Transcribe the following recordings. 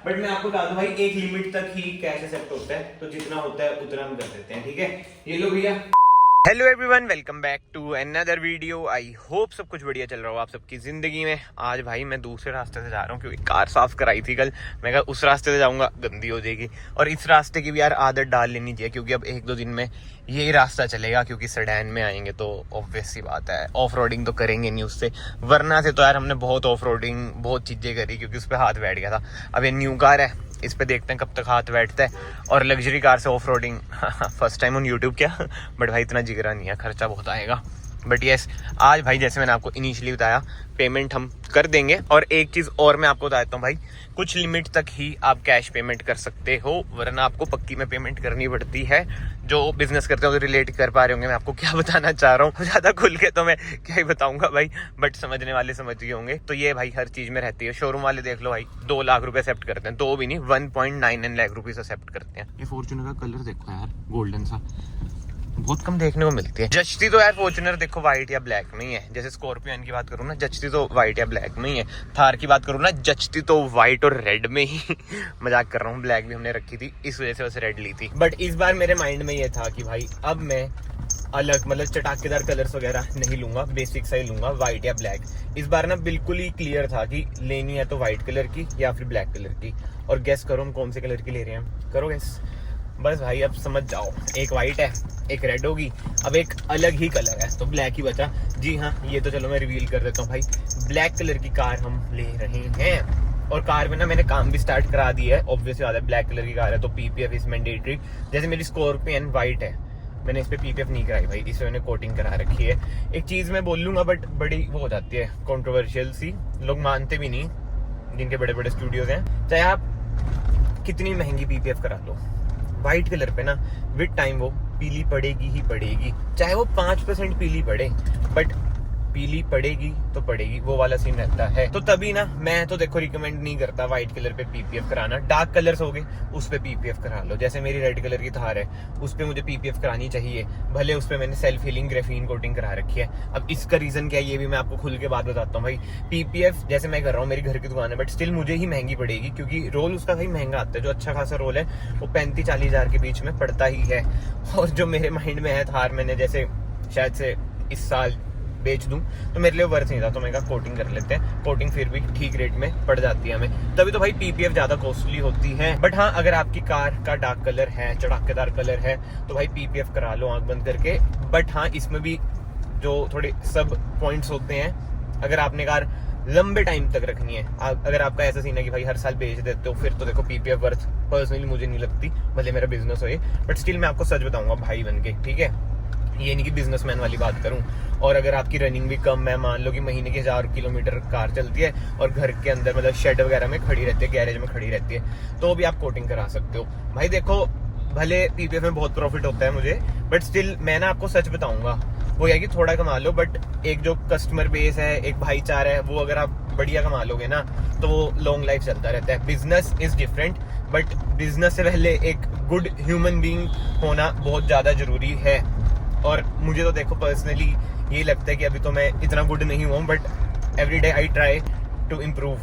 But मैं आपको बता दूं भाई, एक लिमिट तक ही कैश एक्सेप्ट होता है, तो जितना होता है उतना हम कर देते हैं, ठीक है। ये लो भैया। Hello everyone, welcome back to another video. I hope सब कुछ बढ़िया चल रहा हो आप सबकी जिंदगी में। आज भाई मैं दूसरे रास्ते से जा रहा हूँ क्योंकि कार साफ कराई थी कल। मैं कहा उस रास्ते से जाऊंगा गंदी हो जाएगी, और इस रास्ते की भी यार आदत डाल लेनी चाहिए क्योंकि अब 1-2 दिन में यही रास्ता चलेगा, क्योंकि सडैन में आएंगे तो ऑब्वियस सी बात है ऑफ रोडिंग तो करेंगे नहीं उससे, वरना से तो यार हमने बहुत ऑफ रोडिंग बहुत चीजें करी क्योंकि उस पर हाथ बैठ गया था। अब ये न्यू कार है, इस पे देखते हैं कब तक हाथ बैठता है। और लग्जरी कार से off roading first time on YouTube क्या बट भाई इतना जिगरा नहीं है, खर्चा बहुत आएगा। बट यस, आज भाई जैसे मैंने आपको इनिशियली बताया पेमेंट हम कर देंगे। और एक चीज़ और मैं आपको बता देता हूँ भाई, कुछ लिमिट तक ही आप कैश पेमेंट कर सकते हो, वरना आपको पक्की में पेमेंट करनी पड़ती है। जो बिजनेस करते हो तो रिलेट कर पा रहे होंगे मैं आपको क्या बताना चाह रहा हूँ। ज़्यादा खुल के तो मैं क्या ही बताऊंगा भाई, बट समझने वाले समझ गए होंगे। तो ये भाई हर चीज़ में रहती है। शोरूम वाले देख लो भाई 2 लाख रुपए एक्सेप्ट करते हैं, 2 भी नहीं 1.99 लाख रुपीज़ एक्सेप्ट करते हैं। ये फॉर्च्यूनर का कलर देखो यार, गोल्डन सा, बहुत कम देखने को मिलती है। जचती तो यार फॉर्च्यूनर देखो व्हाइट या ब्लैक में ही है। जैसे स्कॉर्पियन की बात करूँ ना, जचती तो व्हाइट या ब्लैक में ही है। थार की बात करूँ ना, जचती तो व्हाइट और रेड में ही मजाक कर रहा हूँ, ब्लैक भी हमने रखी थी इस वजह से बस रेड ली थी। बट इस बार मेरे माइंड में ये था कि भाई अब मैं अलग मतलब चटाकेदार कलर्स वगैरह नहीं लूंगा, बेसिक सा ही लूंगा, व्हाइट या ब्लैक। इस बार ना बिल्कुल ही क्लियर था कि लेनी है तो व्हाइट कलर की या फिर ब्लैक कलर की। और गेस करो हम कौन से कलर की ले रहे हैं, करो गेस। बस भाई अब समझ जाओ, एक वाइट है एक रेड होगी, अब एक अलग ही कलर है तो ब्लैक ही बचा। जी हाँ, ये तो चलो मैं रिवील कर देता हूँ भाई, ब्लैक कलर की कार हम ले रहे हैं। और कार में ना मैंने काम भी स्टार्ट करा दिया है, ऑब्वियसली बात है ब्लैक कलर की कार है तो पीपीएफ इज मैंडेटरी। जैसे मेरी स्कॉर्पियन वाइट है, मैंने इस पे पीपीएफ नहीं कराई भाई, इस पे मैंने कोटिंग करा रखी है। एक चीज मैं बोल लूंगा बट बड़ी वो हो जाती है कॉन्ट्रोवर्शियल सी, लोग मानते भी नहीं जिनके बड़े बड़े स्टूडियोज हैं। चाहे आप कितनी महंगी पीपीएफ करा लो, व्हाइट कलर पे ना विद टाइम वो पीली पड़ेगी ही पड़ेगी, चाहे वो 5% पीली पड़े, बट पीली पड़ेगी तो पड़ेगी, वो वाला सीन रहता है। तो तभी ना मैं तो देखो रिकमेंड नहीं करता व्हाइट कलर पे पीपीएफ कराना। डार्क कलर्स हो गए उस पे पीपीएफ करा लो, जैसे मेरी रेड कलर की थार है उस पे मुझे पीपीएफ करानी चाहिए, भले उस पे मैंने सेल्फ हीलिंग ग्रेफीन कोटिंग करा रखी है। अब इसका रीजन क्या है ये भी मैं आपको खुल के बात बताता हूँ भाई। पीपीएफ जैसे मैं कर रहा हूँ, मेरी घर की दुकान है बट स्टिल मुझे ही महंगी पड़ेगी क्योंकि रोल उसका भाई महंगा आता है। जो अच्छा खासा रोल है वो 35-40 हज़ार के बीच में पड़ता ही है। और जो मेरे माइंड में है थार, मैंने जैसे शायद से इस साल बेच दूं तो मेरे लिए वर्थ नहीं था, तो मैं कहा कोटिंग कर लेते हैं। कोटिंग फिर भी ठीक रेट में पड़ जाती है हमें, तभी तो भाई पीपीएफ ज्यादा कॉस्टली होती है। बट हाँ, अगर आपकी कार का डार्क कलर है, चटाकेदार कलर है तो भाई पीपीएफ करा लो आंख बंद करके। बट हाँ, इसमें भी जो थोड़े सब पॉइंट्स होते हैं, अगर आपने कार लंबे टाइम तक रखनी है, अगर आपका ऐसा सीन है कि भाई हर साल बेच देते हो, फिर तो देखो पीपीएफ वर्थ पर्सनली मुझे नहीं लगती, भले मेरा बिजनेस हो ये। बट स्टिल मैं आपको सच बताऊंगा भाई बन के, ठीक है, ये नहीं कि बिजनेसमैन वाली बात करूं। और अगर आपकी रनिंग भी कम है, मान लो कि महीने के 1000 किलोमीटर कार चलती है और घर के अंदर मतलब शेड वगैरह में खड़ी रहती है, गैरेज में खड़ी रहती है, तो भी आप कोटिंग करा सकते हो भाई। देखो भले पीपीएफ में बहुत प्रॉफिट होता है मुझे, बट स्टिल मैं ना आपको सच बताऊंगा, वो है कि थोड़ा कमा लो, बट एक जो कस्टमर बेस है, एक भाईचारा है, वो अगर आप बढ़िया कमा लोगे ना तो वो लॉन्ग लाइफ चलता रहता है। Business is different, but business से पहले एक गुड ह्यूमन बीइंग होना बहुत ज्यादा जरूरी है। और मुझे तो देखो पर्सनली ये लगता है कि अभी तो मैं इतना गुड नहीं हुआ, but every day I try to improve,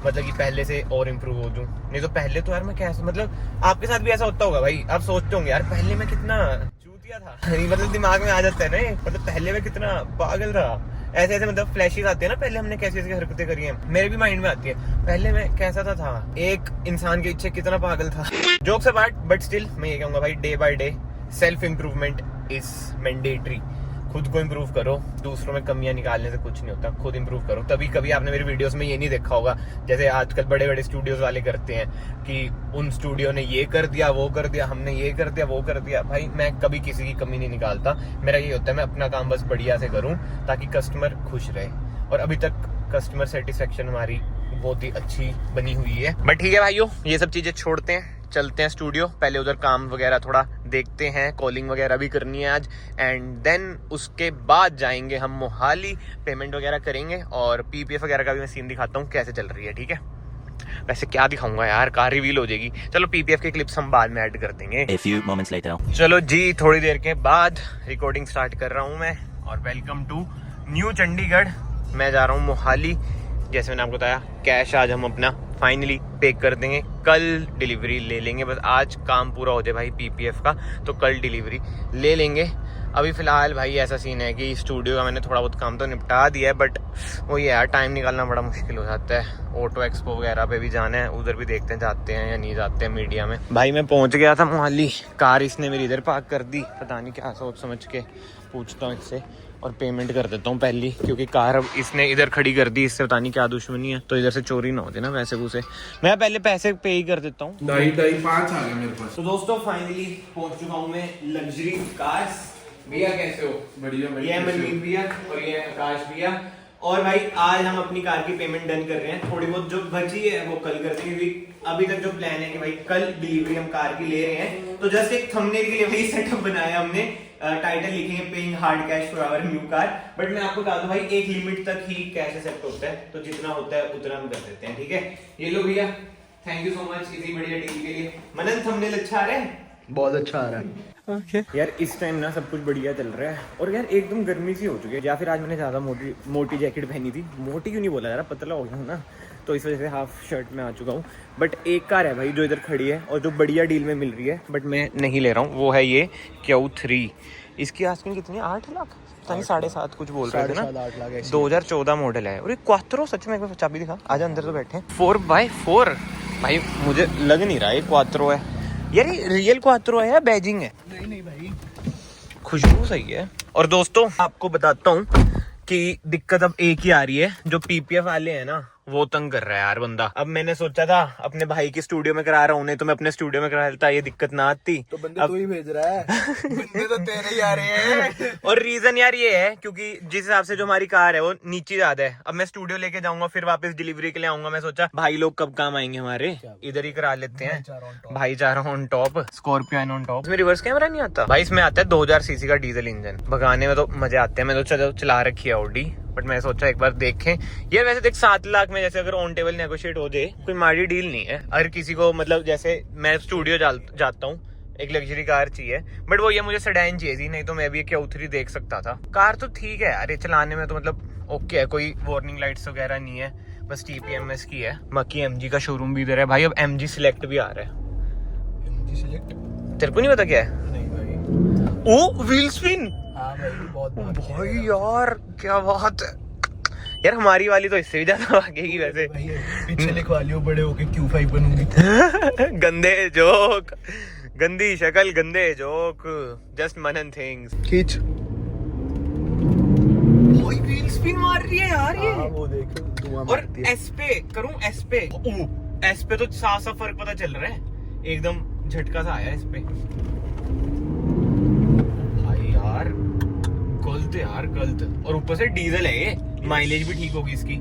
मतलब कि पहले से और इम्प्रूव हो जाऊं। नहीं तो पहले तो यार मैं कैसे, मतलब आपके साथ भी ऐसा होता होगा भाई, आप सोचते होंगे यार पहले मैं कितना चूतिया था मतलब दिमाग में आ जाता है ना, मतलब पहले मैं कितना पागल था, ऐसे ऐसे मतलब फ्लैशेस आते हैं ना, पहले हमने कैसी कैसी हरकतें करी हैं, मेरे भी माइंड में आती है पहले मैं कैसा था एक इंसान के पीछे कितना पागल था। जोक्स अपार्ट, बट स्टिल मैं ये कहूंगा भाई, day by day self improvement is mandatory. खुद को इम्प्रूव करो, दूसरों में कमियां निकालने से कुछ नहीं होता, खुद इम्प्रूव करो। तभी कभी आपने मेरी वीडियोस में ये नहीं देखा होगा, जैसे आजकल बड़े बड़े स्टूडियोज वाले करते हैं कि उन स्टूडियो ने ये कर दिया, वो कर दिया, हमने ये कर दिया, वो कर दिया। भाई मैं कभी किसी की कमी नहीं निकालता, मेरा ये होता है मैं अपना काम बस बढ़िया से करूं ताकि कस्टमर खुश रहे। और अभी तक कस्टमर सेटिस्फेक्शन हमारी बहुत ही अच्छी बनी हुई है। बट ठीक है भाइयों, ये सब चीजें छोड़ते हैं, चलते हैं स्टूडियो, पहले उधर काम वगैरह थोड़ा देखते हैं, कॉलिंग वगैरह भी करनी है आज, एंड देन उसके बाद जाएंगे हम मोहाली, पेमेंट वगैरह करेंगे और पीपीएफ वगैरह का भी मैं सीन दिखाता हूँ कैसे चल रही है, ठीक है। वैसे क्या दिखाऊंगा यार, कार रिवील हो जाएगी। चलो पीपीएफ के क्लिप्स हम बाद में ऐड कर देंगे। A few moments later. चलो जी, थोड़ी देर के बाद रिकॉर्डिंग स्टार्ट कर रहा हूँ मैं, और वेलकम टू न्यू चंडीगढ़। मैं जा रहा हूँ मोहाली जैसे मैंने आपको बताया कैश आज हम अपना फाइनली पे कर देंगे, कल डिलीवरी ले लेंगे। बस आज काम पूरा हो जाए भाई पीपीएफ का, तो कल डिलीवरी ले लेंगे। अभी फ़िलहाल भाई ऐसा सीन है कि स्टूडियो का मैंने थोड़ा बहुत काम तो निपटा दिया है, बट वो ये यार टाइम निकालना बड़ा मुश्किल हो जाता है। ऑटो एक्सपो वगैरह पे भी जाना है, उधर भी देखते हैं जाते हैं या नहीं जाते हैं मीडिया में। भाई मैं पहुंच गया था मोहाली, कार इसने मेरी इधर पार्क कर दी, पता नहीं क्या सोच समझ के। पूछता हूँ इससे और पेमेंट कर देता हूँ पहली, क्योंकि कार अब इसने इधर खड़ी कर दी, इससे पता नहीं क्या दुश्मनी है, तो इधर से चोरी ना हो जाए ना वैसे वूसे। मैं पहले पैसे पे ही कर देता हूँ। 2.5 5 आ गए मेरे पास। तो दोस्तों फाइनली पहुंच चुका हूँ मैं लग्जरी कार्स। भैया कैसे हो? बढ़िया ये मनमीत भैया और ये आकाश भैया। और भाई आज हम अपनी कार की पेमेंट डन कर रहे हैं, थोड़ी बहुत जो बची है वो कल कर देंगे। अभी तक जो प्लान है कि भाई कल डिलीवरी हम कार की ले रहे हैं, तो जस्ट एक थंबनेल के लिए वही सेटअप बनाया हमने। टाइटल लिखेंगे paying hard cash for our new car. But मैं आपको बता दूं भाई एक लिमिट तक ही कैश एक्सेप्ट होता है, तो जितना होता है उतना हम कर देते हैं, ठीक है। ये लो भैया, थैंक यू सो मच इतनी बढ़िया डील के लिए। मनन थंबनेल अच्छा आ रहा है? बहुत अच्छा आ रहा है। यार इस टाइम ना सब कुछ बढ़िया चल रहा है, और यार एकदम गर्मी सी हो चुकी है, या फिर आज मैंने ज़्यादा मोटी जैकेट पहनी थी। मोटी क्यों नहीं बोला यार, पतला हो गया हूँ ना, तो इस वजह से हाफ शर्ट में आ चुका हूँ। बट एक कार है भाई जो इधर खड़ी है और जो बढ़िया डील में मिल रही है, बट मैं नहीं ले रहा हूँ, वो है ये Q3। इसकी आस्किंग कितनी है? 8 लाख, पता नहीं 7.5 कुछ बोल रहे थे ना। 2014 मॉडल है। और ये क्वात्रो सच में, एक बार चाबी दिखा, आजा अंदर तो बैठे। 4x4 भाई मुझे लग नहीं रहा है क्वात्रो है यार, ये रियल क्वात्रो है या बैजिंग है? नहीं भाई, खुशबू सही है। और दोस्तों आपको बताता हूँ कि दिक्कत अब एक ही आ रही है, जो पीपीएफ वाले हैं ना वो तंग कर रहा है यार बंदा। अब मैंने सोचा था अपने भाई की स्टूडियो में करा रहा हूँ, नहीं तो मैं अपने स्टूडियो में करा लेता, ये दिक्कत ना आती। तो बंदे अब... तू ही भेज रहा है। बंदे तो तेरे ही आ रहे हैं। और रीजन यार ये है क्योंकि जिस हिसाब से जो हमारी कार है वो नीचे ज्यादा है। अब मैं स्टूडियो लेके जाऊंगा, फिर वापस डिलीवरी के लिए आऊंगा। मैं सोचा भाई लोग कब काम आएंगे हमारे, इधर ही करा लेते हैं। भाईचारा on top, Scorpio on top. इसमें रिवर्स कैमरा नहीं आता भाई, इसमें आता है 2000 सीसी का डीजल इंजन। भगाने में तो मजे आते हैं। मैं तो चला रखी है ऑडी, बट मैं सोचा एक बार देखें। ये वैसे देख 7 लाख में जैसे अगर ऑन टेबल नेगोशिएट हो जाए, कोई माड़ी डील नहीं है। अगर किसी को मतलब जैसे मैं स्टूडियो जाता हूँ, एक लग्जरी कार चाहिए, बट वो ये मुझे सेडान चाहिए थी, नहीं तो मैं भी Q3 देख सकता था। कार तो ठीक है यार, ये चलाने में तो मतलब ओके है, कोई वार्निंग लाइट्स वगैरह नहीं है, बस TPMS की है। बाकी MG का शोरूम भी इधर है भाई, अब MG सिलेक्ट भी आ रहा है। MG सिलेक्ट तेरे को नहीं पता क्या है? नहीं भाई। ओ व्हील स्पिन, हाँ भाई बहुत भाई यार क्या बात है यार। हमारी वाली तो इससे भी ज्यादा भागेगी वैसे। पीछे लिखवा लियो, बड़े होके Q5 बनूंगी। गंदे जोक, गंदी शक्ल, गंदे जोक, जस्ट मनन थिंग्स। खींच, व्हील स्पिन मार रही है यार ये। वो देख धुआं और मारती है। एस पे करूं, एस पे तो साफ साफ फर्क पता चल रहा है, एकदम झटका सा आया इस पे भाई यार। गलत यार, गलत। और ऊपर से डीजल है ये, माइलेज भी ठीक होगी इसकी।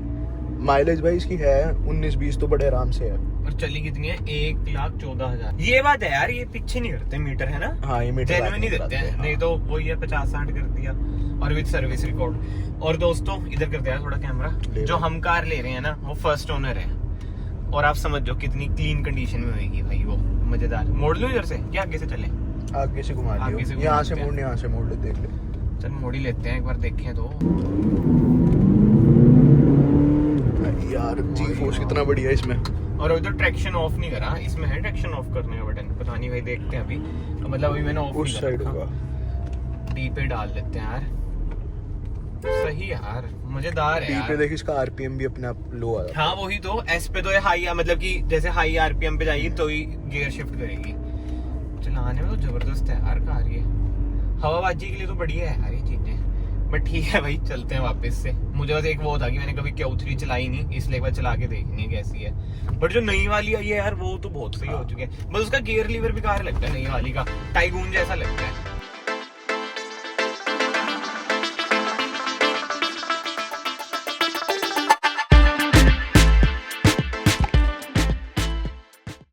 माइलेज भाई इसकी है 19-20 तो बड़े आराम से है। और चली कितनी है? 1,14,000। ये बात है यार, ये पीछे नहीं करते मीटर है ना। हाँ, ये मीटर जेन्युइन नहीं देते हैं, नहीं तो वो ये 50-60 कर दिया और विद सर्विस रिकॉर्ड। और दोस्तों इधर करते हैं थोड़ा कैमरा, जो हम कार ले रहे हैं ना वो फर्स्ट ओनर है, और आप समझ जाओ कितनी क्लीन कंडीशन में होगी भाई वो। मजेदार। मोड़ लो इधर से क्या आगे से चले? आगे से घुमा लियो, यहाँ से मोड़ने, यहाँ से मोड़ ले, देख ले। चल मोड़ ही लेते हैं एक बार, देखें तो यार जी फोर्स कितना बढ़िया है इसमें। और उधर ट्रैक्शन ऑफ नहीं करा, इसमें है ट्रैक्शन ऑफ करने का बटन, पता नहीं भाई, देखते हैं अभी। तो मतलब अभी मैंने ऑफ उस साइड होगा, डी पे डाल लेते हैं यार। सही यार, मजेदार है डी यार। पे देख, इसका आरपीएम भी अपने आप लो आ रहा है। हाँ वही तो। एस पे तो हाई, मतलब कि जैसे हाई आरपीएम पे जाएगी तो ही गियर शिफ्ट करेगी। चलाने में तो जबरदस्त है यार कार ये, हवाबाजी के लिए तो बढ़िया है यार ये चीजें। बट ठीक है भाई, चलते हैं वापस से। मुझे बस एक वो था कि मैंने कभी Q3 चलाई नहीं, इसलिए एक बार चला के देखनी है कैसी है। बट जो नई वाली आई है यार वो तो बहुत सही हो चुकी है। बस उसका गियर लीवर बेकार लगता है नई वाली का, टाइगून जैसा लगता है।